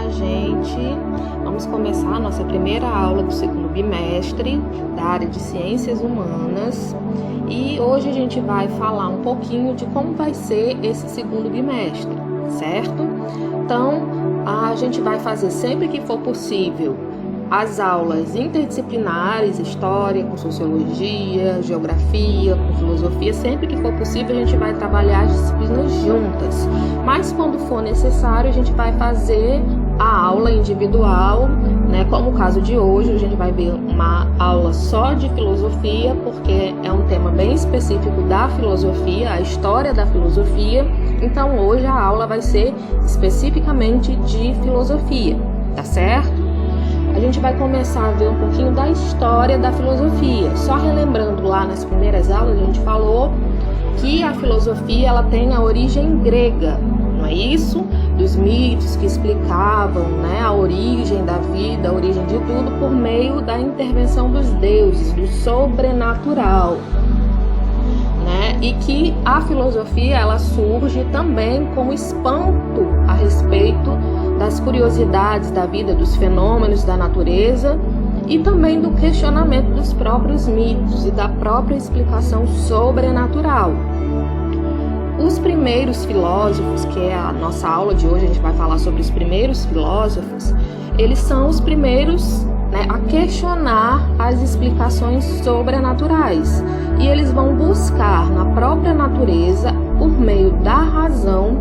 minha gente! Vamos começar a nossa primeira aula do segundo bimestre da área de Ciências Humanas e hoje a gente vai falar um pouquinho de como vai ser esse segundo bimestre, certo? Então, a gente vai fazer sempre que for possível as aulas interdisciplinares, história com sociologia, geografia, com filosofia, sempre que for possível a gente vai trabalhar as disciplinas juntas, mas quando for necessário a gente vai fazer a aula individual, né? Como o caso de hoje, a gente vai ver uma aula só de filosofia, porque é um tema bem específico da filosofia, a história da filosofia, então hoje a aula vai ser especificamente de filosofia, tá certo? A gente vai começar a ver um pouquinho da história da filosofia. Só relembrando, lá nas primeiras aulas a gente falou que a filosofia ela tem a origem grega, não é isso? Dos mitos que explicavam, né, a origem da vida, a origem de tudo por meio da intervenção dos deuses, do sobrenatural, né? E que a filosofia ela surge também como espanto a respeito das curiosidades da vida, dos fenômenos da natureza e também do questionamento dos próprios mitos e da própria explicação sobrenatural. Os primeiros filósofos, que é a nossa aula de hoje, a gente vai falar sobre os primeiros filósofos, eles são os primeiros, né, a questionar as explicações sobrenaturais. E eles vão buscar na própria natureza, por meio da razão,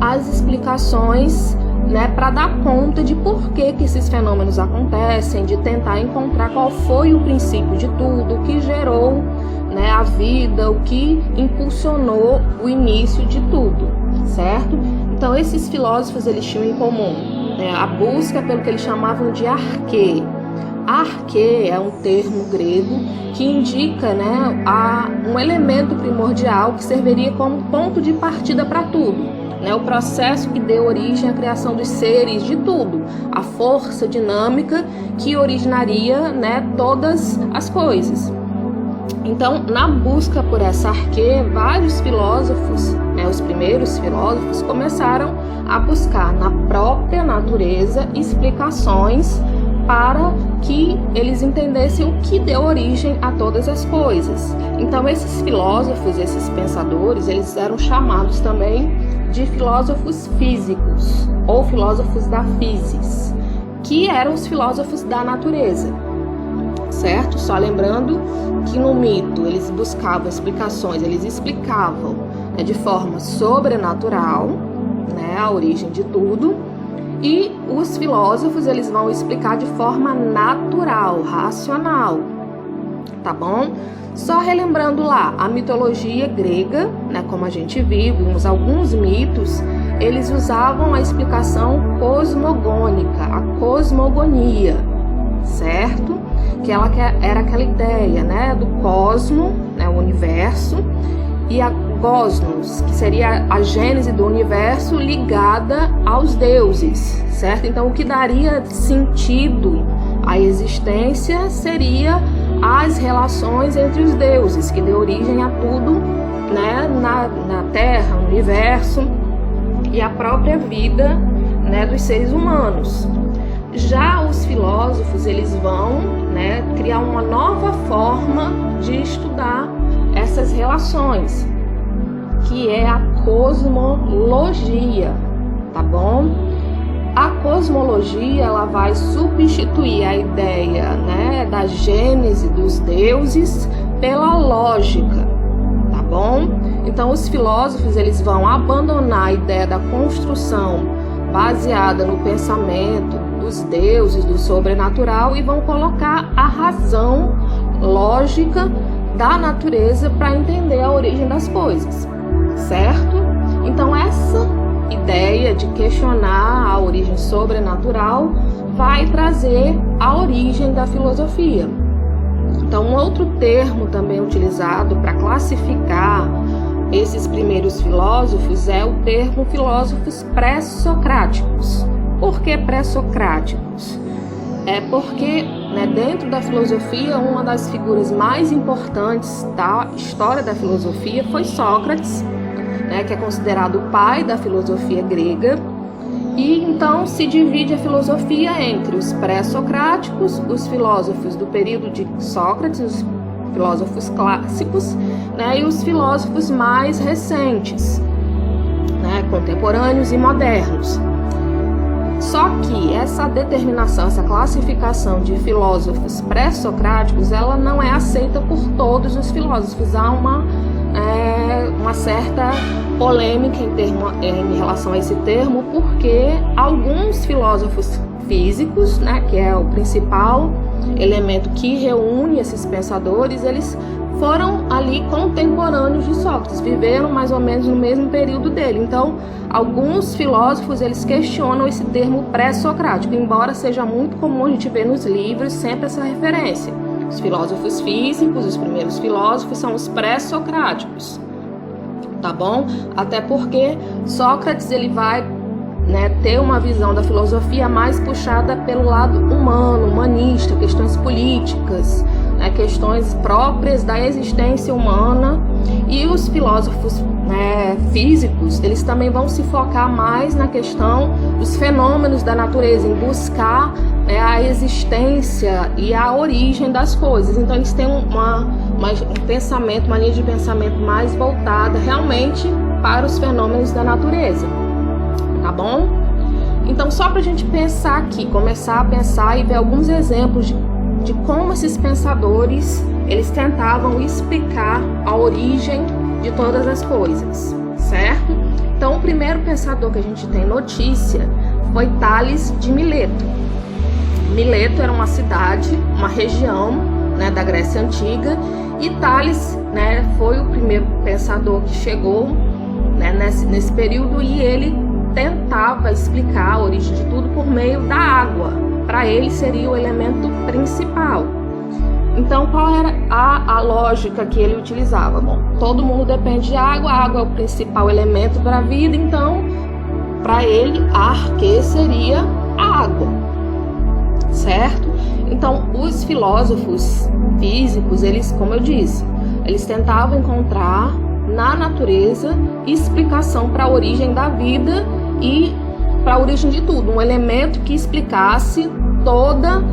as explicações, né, para dar conta de por que esses fenômenos acontecem, de tentar encontrar qual foi o princípio de tudo, o que gerou, né, a vida, o que impulsionou o início de tudo, certo? Então esses filósofos eles tinham em comum, né, a busca pelo que eles chamavam de arquê. Arquê é um termo grego que indica, né, um elemento primordial que serviria como ponto de partida para tudo. O processo que deu origem à criação dos seres, de tudo, a força dinâmica que originaria, né, todas as coisas. Então, na busca por essa arquê, vários filósofos, né, os primeiros filósofos, começaram a buscar na própria natureza explicações para que eles entendessem o que deu origem a todas as coisas. Então, esses filósofos, esses pensadores, eles eram chamados também de filósofos físicos ou filósofos da physis, que eram os filósofos da natureza, certo? Só lembrando que no mito eles buscavam explicações, eles explicavam, né, de forma sobrenatural, né, a origem de tudo, e os filósofos eles vão explicar de forma natural, racional, tá bom? Só relembrando lá, a mitologia grega, né, como a gente viu, vimos alguns mitos, eles usavam a explicação cosmogônica, a cosmogonia, certo? Que ela era aquela ideia, né, do cosmo, né, o universo, e a cosmos, que seria a gênese do universo ligada aos deuses, certo? Então, o que daria sentido à existência seria as relações entre os deuses, que deu origem a tudo, né, na Terra, no universo e a própria vida, né, dos seres humanos. Já os filósofos, eles vão, né, criar uma nova forma de estudar essas relações, que é a cosmologia, tá bom? A cosmologia ela vai substituir a ideia, né, da gênese dos deuses pela lógica, tá bom? Então os filósofos eles vão abandonar a ideia da construção baseada no pensamento dos deuses, do sobrenatural, e vão colocar a razão lógica da natureza para entender a origem das coisas, certo? Então essa ideia de questionar a origem sobrenatural vai trazer a origem da filosofia. Então, um outro termo também utilizado para classificar esses primeiros filósofos é o termo filósofos pré-socráticos. Por que pré-socráticos? É porque, né, dentro da filosofia, uma das figuras mais importantes da história da filosofia foi Sócrates, né, que é considerado o pai da filosofia grega, E então se divide a filosofia entre os pré-socráticos, os filósofos do período de Sócrates, os filósofos clássicos, né, e os filósofos mais recentes, né, contemporâneos e modernos. Só que essa determinação, essa classificação de filósofos pré-socráticos, ela não é aceita por todos os filósofos. Há uma certa polêmica em relação a esse termo, porque alguns filósofos físicos, né, que é o principal elemento que reúne esses pensadores, eles foram ali contemporâneos de Sócrates, viveram mais ou menos no mesmo período dele. Então, alguns filósofos, eles questionam esse termo pré-socrático, embora seja muito comum a gente ver nos livros sempre essa referência. Os filósofos físicos, os primeiros filósofos, são os pré-socráticos, tá bom? Até porque Sócrates, ele vai, né, ter uma visão da filosofia mais puxada pelo lado humano, humanista, questões políticas, né, questões próprias da existência humana. E os filósofos, né, físicos, eles também vão se focar mais na questão dos fenômenos da natureza, em buscar, né, a existência e a origem das coisas. Então eles têm uma linha de pensamento mais voltada realmente para os fenômenos da natureza, tá bom? Então, só para a gente pensar aqui, começar a pensar e ver alguns exemplos de como esses pensadores, eles tentavam explicar a origem de todas as coisas, certo? Então, o primeiro pensador que a gente tem notícia foi Tales de Mileto. Mileto era uma cidade, uma região, né, da Grécia Antiga, e Tales, né, foi o primeiro pensador que chegou, né, nesse período, e ele tentava explicar a origem de tudo por meio da água. Para ele seria o elemento principal. Então, qual era a lógica que ele utilizava? Bom, todo mundo depende de água, a água é o principal elemento para a vida, então, para ele, a arquê seria a água, certo? Então, os filósofos físicos, eles, como eu disse, eles tentavam encontrar na natureza explicação para a origem da vida e para a origem de tudo, um elemento que explicasse toda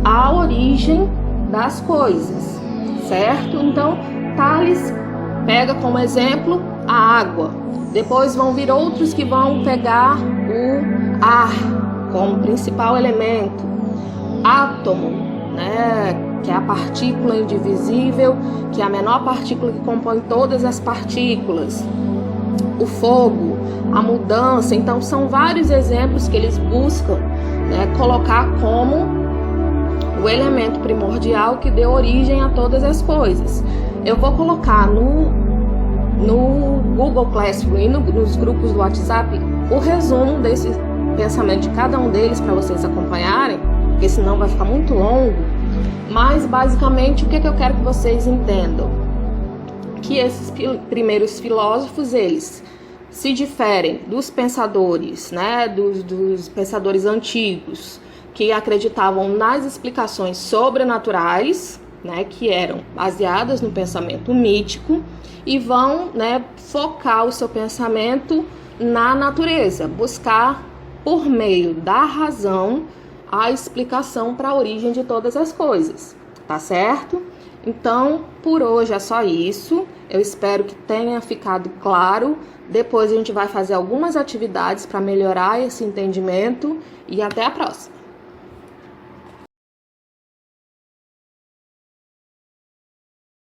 a origem das coisas, certo? Então, Tales pega como exemplo a água. Depois vão vir outros que vão pegar o ar como principal elemento. Átomo, né, que é a partícula indivisível, que é a menor partícula que compõe todas as partículas. O fogo, a mudança. Então, são vários exemplos que eles buscam, né, colocar como o elemento primordial que deu origem a todas as coisas. Eu vou colocar no Google Classroom e nos grupos do WhatsApp o resumo desse pensamento de cada um deles para vocês acompanharem, porque senão vai ficar muito longo. Mas, basicamente, o que eu quero que vocês entendam? Que esses primeiros filósofos, eles se diferem dos pensadores, né, dos pensadores antigos, que acreditavam nas explicações sobrenaturais, né, que eram baseadas no pensamento mítico, e vão, né, focar o seu pensamento na natureza, buscar por meio da razão a explicação para a origem de todas as coisas, tá certo? Então, por hoje é só isso. Eu espero que tenha ficado claro. Depois a gente vai fazer algumas atividades para melhorar esse entendimento e até a próxima.